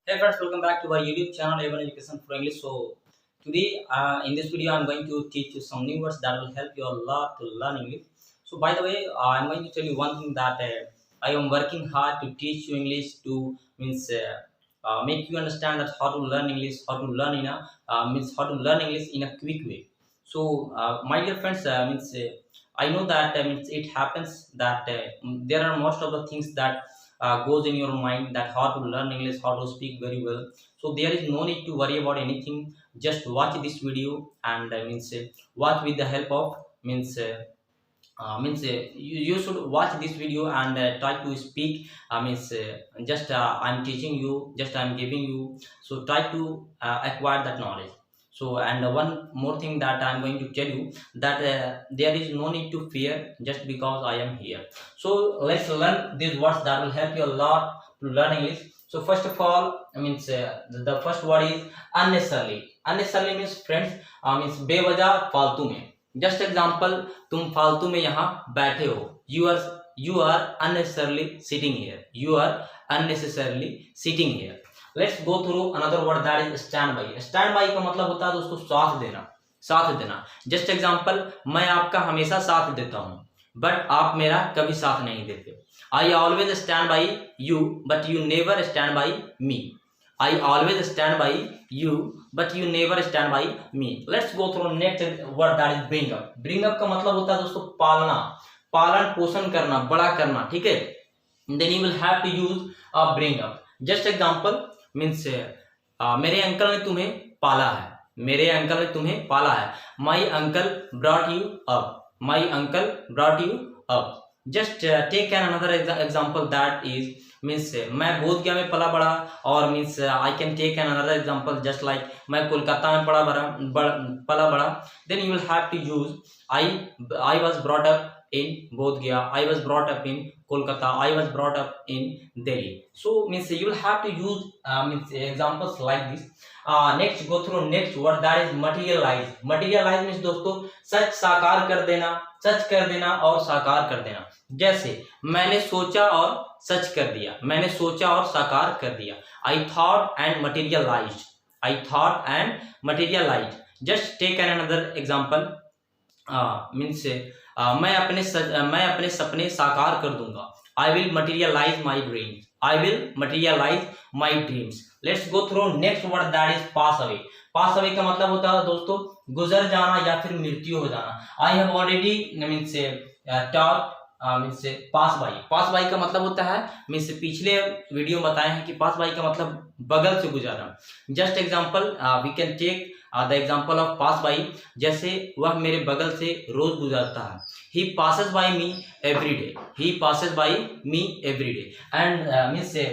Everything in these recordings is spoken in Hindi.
Hey friends, welcome back to our YouTube channel A1 Education for English. So today in this video I'm going to teach you some new words that will help you a lot to learn English. So by the way, I'm going to tell you one thing that I am working hard to teach you English to make you understand that how to learn English, how to learn in a how to learn English in a quick way. So my dear friends, I know that it happens that there are most of the things that goes in your mind that how to learn English, how to speak very well. So there is no need to worry about anything. Just watch this video and watch with the help of you should watch this video and try to speak. Just I'm teaching you, just I'm giving you. So try to acquire that knowledge. So and one more thing that I'm going to tell you that there is no need to fear just because I am here. So let's learn these words that will help you a lot to learn English. So first of all, the first word is unnecessarily. Unnecessarily means friends means बेवजह फालतू में. जस्ट एग्जाम्पल, तुम फालतू में यहाँ बैठे हो. You are unnecessarily sitting here. You are unnecessarily sitting here. Let's go through another word that is stand by. Stand by का मतलब होता है दोस्तों साथ देना. साथ देना. जस्ट एग्जाम्पल, मैं आपका हमेशा साथ देता हूँ बट आप मेरा कभी साथ नहीं देते. I always stand by you but you never stand by me. I always stand by you, but you never stand by me. Let's go through next word that is bring up. Bring up का मतलब होता है दोस्तों पालना, पालन पोषण करना, बड़ा करना. ठीक है. Then you will have to use bring up. Just example means मेरे अंकल ने तुम्हें पाला है. मेरे अंकल ने तुम्हें पाला है. My uncle brought you up. My uncle brought you up. Just take another example that is means मैं बोध गया में पला बड़ा. और means I can take an another example just like मैं कोलकाता में पला बड़ा. Then you will have to use I was brought up in Bodh Gaya, I was brought up in Kolkata, I was brought up in Delhi. So means you will have to use examples like this. Next go through next word that is materialize. Materialize means दोस्तों सच साकार कर देना, सच कर देना और साकार कर देना. जैसे मैंने सोचा और सच कर दिया. मैंने सोचा और साकार कर दिया. I thought and materialized. I thought and materialized. Just take another example. मैं अपने सपने साकार कर दूंगा. I will materialise my dreams. I will materialise my dreams. Let's go through next word that is pass away. Pass away का मतलब होता है दोस्तों गुजर जाना या फिर मृत्यु हो जाना. I have already taught pass by. Pass by का मतलब होता है पिछले वीडियो में बताए हैं कि पास बाई का मतलब बगल से गुजरना. Just example we can take the example of pass by. जैसे वह मेरे बगल से रोज गुजरता है. He passes by me every day. He passes by me every day. And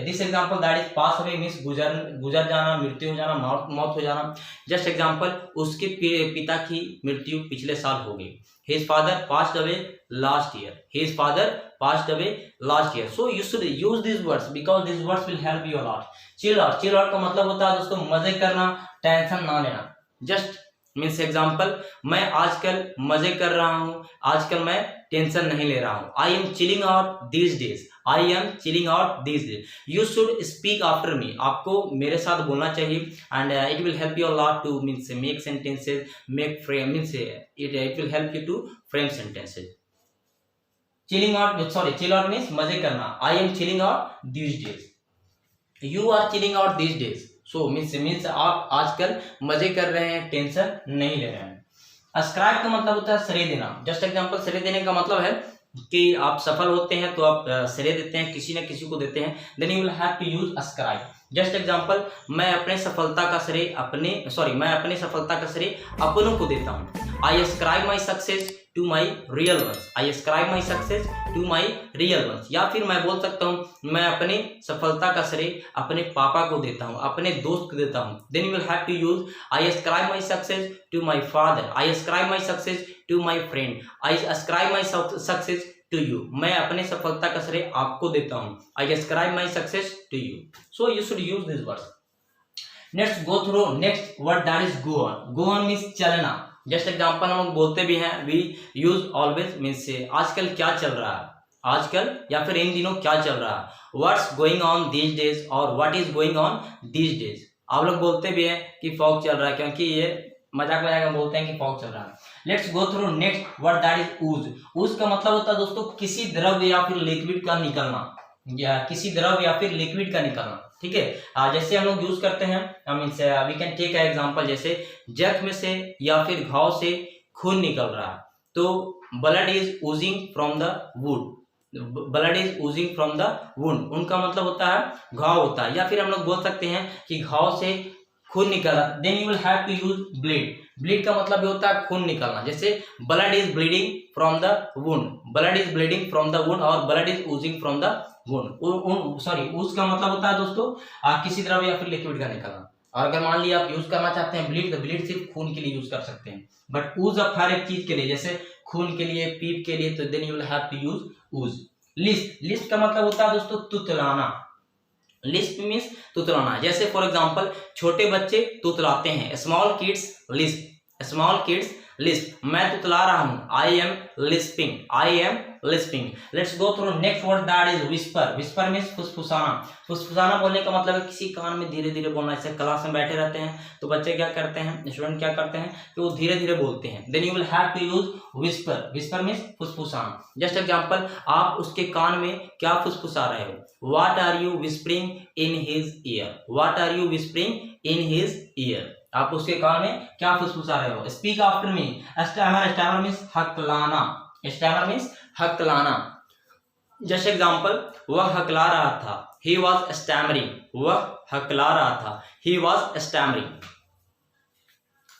this example that is pass away means गुजर जाना, मृत्यु हो जाना, मौत हो जाना. जस्ट एग्जांपल, उसके पिता की मृत्यु पिछले साल हो गई. His father passed away last year. His father passed away last year. So you should use these words because these words will help you a lot. Chill out. Chill out का मतलब होता है दोस्तों मजे करना, टेंशन ना लेना. Just means example, मैं आजकल मजे कर रहा हूँ, आजकल मैं टेंशन नहीं ले रहा हूँ. I am chilling out these days. I am chilling out these days. You should speak after me. आपको मेरे साथ बोलना चाहिए and it will help you a lot to make sentences, make frame it will help you to frame sentences. Chilling out, sorry, chill out means मजे करना. I am chilling out these days. You are chilling out these days. So means आप आजकल मजे कर रहे हैं, टेंशन नहीं ले रहे हैं. अस्क्राइब का मतलब होता है श्रेय देना. जस्ट एग्जांपल, श्रेय देने का मतलब है कि आप सफल होते हैं तो आप श्रेय देते हैं, किसी न किसी को देते हैं. Then you will have to use ascribe. Just example, मैं अपने सफलता का श्रेय अपनों को देता हूँ. I ascribe my success to my real ones. I ascribe my success to my real ones. या फिर मैं बोल सकता हूँ मैं अपनी सफलता का श्रेय अपने पापा को देता हूँ, अपने दोस्त को देता हूँ. Then you will have to use I ascribe my success to my father. I ascribe my success to my friend. I ascribe my success to you. मैं अपने सफलता का श्रेय आपको देता हूँ. I ascribe my success to you. So you should use this words. Next go through next word that is go on. Go on means चलना. जस्ट एग्जांपल हम लोग बोलते भी हैं वी यूज ऑलवेज मीन्स आजकल क्या चल रहा है. आजकल या फिर इन दिनों क्या चल रहा है, what's going on these days और what is going on these days. आप लोग बोलते भी हैं कि फॉग चल रहा है, क्योंकि ये मजाक में बोलते हैं कि फॉग चल रहा है। Let's go through next word that is ooze. Ooze का मतलब होता है दोस्तों किसी द्रव्य या फिर लिक्विड का निकलना, या किसी द्रव या फिर लिक्विड का निकलना, ठीक है। जैसे हम लोग यूज करते हैं, means we can take example, जैसे जख्म से या फिर घाव से खून निकल रहा है, तो blood is oozing from the wound, blood is oozing from the wound, उनका मतलब होता है घाव होता है। या फिर हम लोग बोल सकते हैं कि घाव से खून निकला, then you will have to use bleed. Bleed का मतलब ये होता है खून निकलना, जैसे blood is bleeding from the wound, blood is bleeding from the wound और blood is oozing from the wound. Sorry, ooze का मतलब होता है दोस्तों किसी द्रव्य या फिर लिक्विड का निकलना। और अगर मान लिया आप यूज करना चाहते हैं ब्लीड, तो ब्लीड सिर्फ खून के लिए यूज कर सकते हैं, बट ऊज आप हर एक चीज के लिए, जैसे खून के लिए, पीप के लिए, तो then you will have to use ooze. List, list का मतलब होता है दोस्तों तुतलाना, लिस्ट मीन्स तुतलाना। जैसे फॉर एग्जांपल छोटे बच्चे तुतलाते हैं, small kids lisp, small kids lisp, मैं तुतला रहा हूं, I am lisping, I am lisping. Let's go through next word that is whisper. Whisper means फुसफुसाना। फुसफुसाना बोलने का मतलब है किसी कान में धीरे धीरे बोलना। जैसे क्लास में बैठे रहते हैं तो बच्चे क्या करते हैं, स्टूडेंट क्या करते हैं कि वो धीरे धीरे बोलते हैं, then you will have to use whisper. Whisper means फुसफुसाना। जस्ट एग्जांपल, आप उसके कान में क्या फुसफुसा रहे हो, what are you whispering in his ear, what are you whispering in his ear, आप उसके कान में क्या फुसफुसा रहे हो। Speak after me. Stammer, stammer means हकलाना, स्टैमर मीन्स हकलाना। जस्ट एग्जांपल, वह हकला रहा था, ही वॉज स्टैमरिंग, वह हकला रहा था, he was stammering.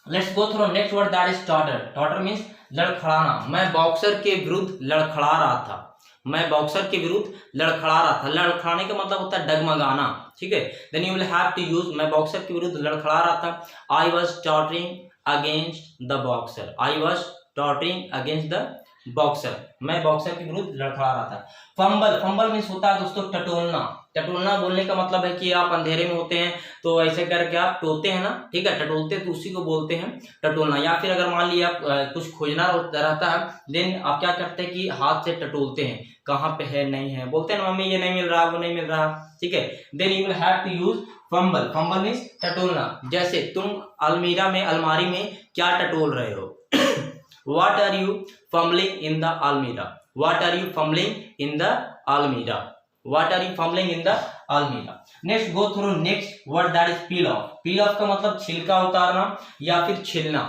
Let's go through next word that is totter. Totter means लड़खड़ाना। मैं बॉक्सर के विरुद्ध लड़खड़ा रहा था, मैं बॉक्सर के विरुद्ध लड़खड़ा रहा था। लड़खड़ाने का मतलब होता है डगमगाना, ठीक है। Then you will have to use, मैं बॉक्सर के विरुद्ध लड़खड़ा रहा था, I was tottering against the boxer, I was tottering against the boxer, मैं बॉक्सर के विरुद्ध लड़खड़ा रहा था। फंबल, फंबल मीन्स होता है दोस्तों टटोलना। टटोलना बोलने का मतलब है कि आप अंधेरे में होते हैं तो ऐसे करके आप टोलते हैं ना, ठीक है, टटोलते, तो उसी को बोलते हैं टटोलना। या फिर अगर मान लिया आप कुछ खोजना रहता है, देन आप क्या करते हैं कि हाथ से टटोलते हैं, कहाँ पे है, नहीं है, बोलते हैं ना मम्मी ये नहीं मिल रहा, वो नहीं मिल रहा, ठीक है। Then you will have to use fumble. Fumble means टटोलना। जैसे तुम अलमीरा में, अलमारी में क्या टटोल रहे हो, what are you fumbling in the almirah, what are you fumbling in the almirah, what are you fumbling in the almirah। next go through next word that is peel off। peel off का मतलब छिलका उतारना या फिर छिलना,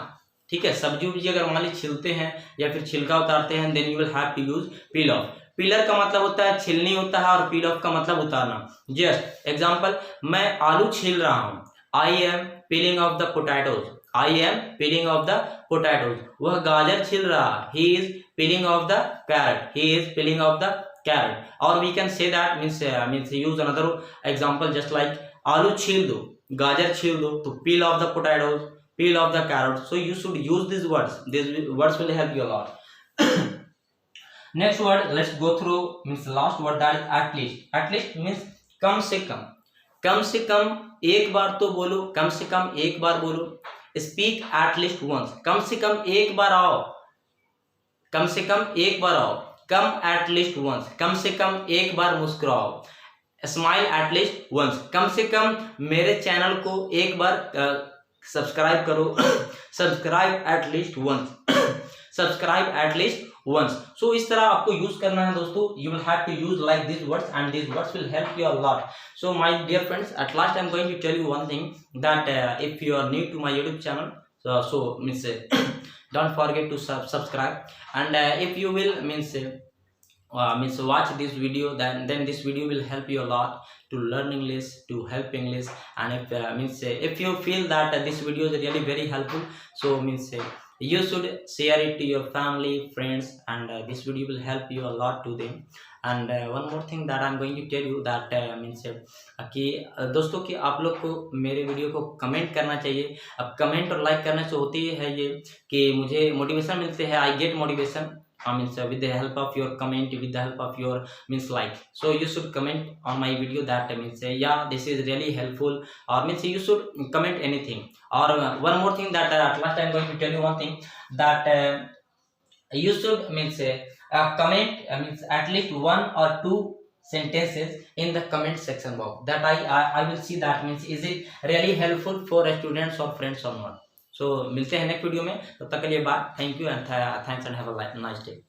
ठीक है। सब्जी उब्जी अगर मान ली छिलते हैं या फिर छिलका उतारते हैं, then you will have to use peel off। Pillar का मतलब होता है छिलनी होता है और peel off का मतलब उतारना। जस्ट एग्जांपल, मैं आलू छील रहा हूँ, I am peeling off the potatoes, I am peeling off the potatoes। वह गाजर छील रहा, he is peeling off the carrot, he is peeling off the carrot। और we can say that means use another example just like आलू छील दो, गाजर छील दो, तो peel off the potatoes, peel off the carrots। So you should use these words, these words will help you a lot। Next word, let's go through means last word that is at least। at least means कम से कम, कम से कम एक बार तो बोलो, कम से कम एक बार बोलो। स्पीक एट लीस्ट वंस, कम से कम एक बार आओ, कम से कम एक बार आओ। कम एट लीस्ट वंस, कम से कम एक बार मुस्कुराओ। स्माइल एट लीस्ट वंस, कम से कम मेरे चैनल को एक बार सब्सक्राइब करो। Subscribe at least once, subscribe at least once. So इस तरह आपको यूज करना है दोस्तों। You will have to use like this words and this words will help you a lot. So my dear friends, at last I am going to tell you one thing that if you are new to my YouTube channel, so means don't forget to subscribe, and if you will means watch this video, then this video will help you a lot to learn English, to help English, and if you feel that this video is really very helpful, so you should share it to your family, friends, and this video will help you a lot to them। and one more thing that I'm going to tell you that कि दोस्तों कि आप लोग को मेरे वीडियो को कमेंट करना चाहिए। अब कमेंट और लाइक करने से होती है ये कि मुझे मोटिवेशन मिलते हैं, I get motivation with the help of your comment, with the help of your like। so you should comment on my video that yeah, this is really helpful, or you should comment anything। or one more thing that at last I'm going to tell you one thing that you should comment, means at least one or two sentences in the comment section box, that I will see that means is it really helpful for students or friends or not. So मिलते हैं नेक्स्ट वीडियो में, तब तक के लिए bye, thank you and thanks and have a nice day.